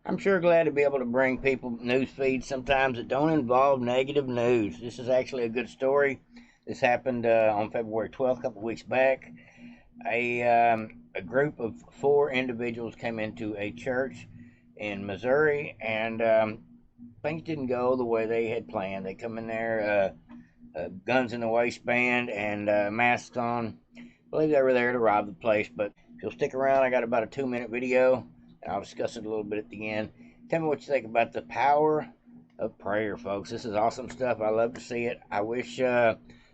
I'm sure glad to be able to bring people news feeds sometimes that don't involve negative news. This is actually a good story. This happened on February 12th, a couple of weeks back. A group of four individuals came into a church in Missouri, and things didn't go the way they had planned. They come in there, guns in the waistband and masks on. I believe they were there to rob the place, but if you'll stick around, I got about a 2-minute video, and I'll discuss it a little bit at the end. Tell me what you think about the power of prayer, folks. This is awesome stuff. I love to see it. I wish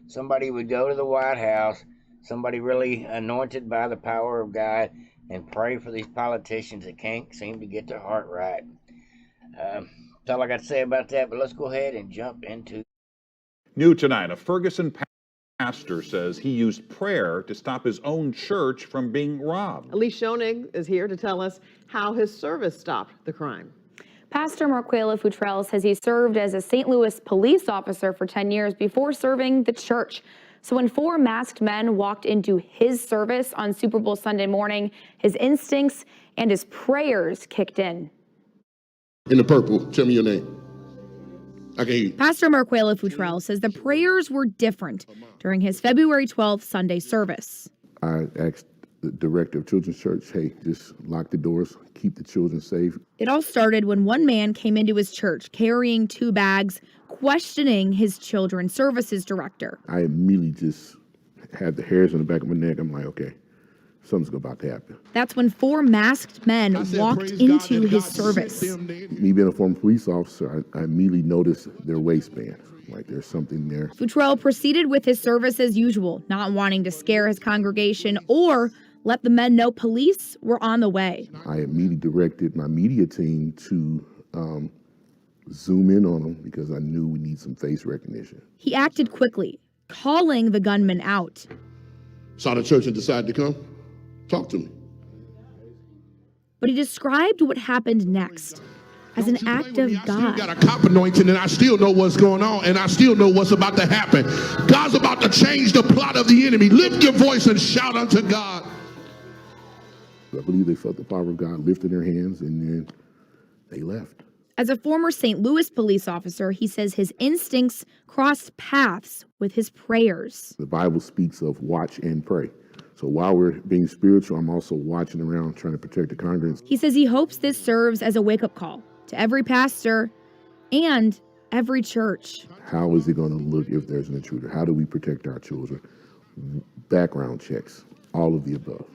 somebody would go to the White House, somebody really anointed by the power of God, and pray for these politicians that can't seem to get their heart right. That's all I got to say about that, but let's go ahead and jump into. New tonight, a Ferguson pastor says he used prayer to stop his own church from being robbed. Elise Schoening is here to tell us how his service stopped the crime. Pastor Marquela Futrell says he served as a St. Louis police officer for 10 years before serving the church. So when four masked men walked into his service on Super Bowl Sunday morning, his instincts and his prayers kicked in. In the purple, tell me your name. I can hear you. Pastor Marquela Futrell says the prayers were different during his February 12th Sunday service. I asked the director of Children's Church, hey, just lock the doors, keep the children safe. It all started when one man came into his church carrying 2 bags, questioning his children's services director. I immediately just had the hairs on the back of my neck. I'm like, okay, something's about to happen. That's when 4 masked men walked into his service. Me being a former police officer, I immediately noticed their waistband. Like there's something there. Futrell proceeded with his service as usual, not wanting to scare his congregation or let the men know police were on the way. I immediately directed my media team to zoom in on them because I knew we need some face recognition. He acted quickly, calling the gunman out. Saw the church and decided to come. Talk to me. But he described what happened next as an act of God. I still got a cop anointing and I still know what's going on and I still know what's about to happen. God's about to change the plot of the enemy. Lift your voice and shout unto God. I believe they felt the power of God lifting their hands and then they left. As a former St. Louis police officer, he says his instincts crossed paths with his prayers. The Bible speaks of watch and pray. So while we're being spiritual, I'm also watching around trying to protect the congregants. He says he hopes this serves as a wake-up call to every pastor and every church. How is it going to look if there's an intruder? How do we protect our children? Background checks, all of the above.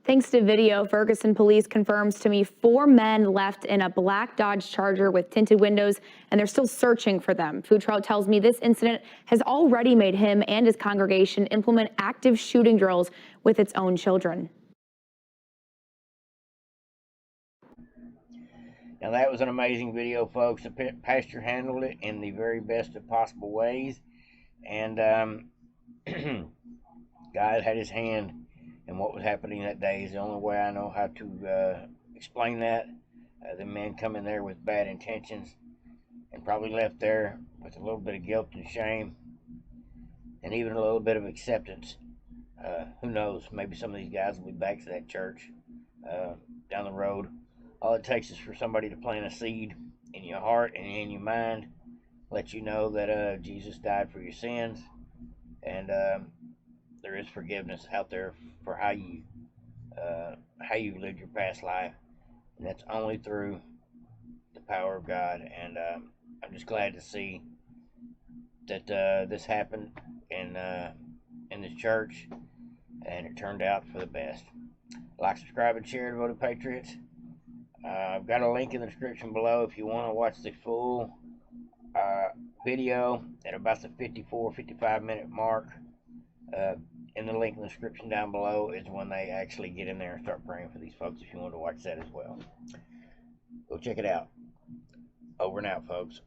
Thanks to video, Ferguson police confirms to me 4 men left in a black Dodge Charger with tinted windows, and they're still searching for them. Futrell tells me this incident has already made him and his congregation implement active shooting drills with its own children. Now that was an amazing video, folks. The pastor handled it in the very best of possible ways, and God had his hand in what was happening that day. Is the only way I know how to explain that. The men come in there with bad intentions and probably left there with a little bit of guilt and shame and even a little bit of acceptance. Who knows? Maybe some of these guys will be back to that church down the road. All it takes is for somebody to plant a seed in your heart and in your mind, let you know that Jesus died for your sins, and there is forgiveness out there for how you lived your past life, and that's only through the power of God. And I'm just glad to see that this happened in this church, and it turned out for the best. Like, subscribe, and share to Voted Patriots. I've got a link in the description below if you want to watch the full video at about the 55 minute mark. In the link in the description down below is when they actually get in there and start praying for these folks if you want to watch that as well. Go check it out. Over and out, folks.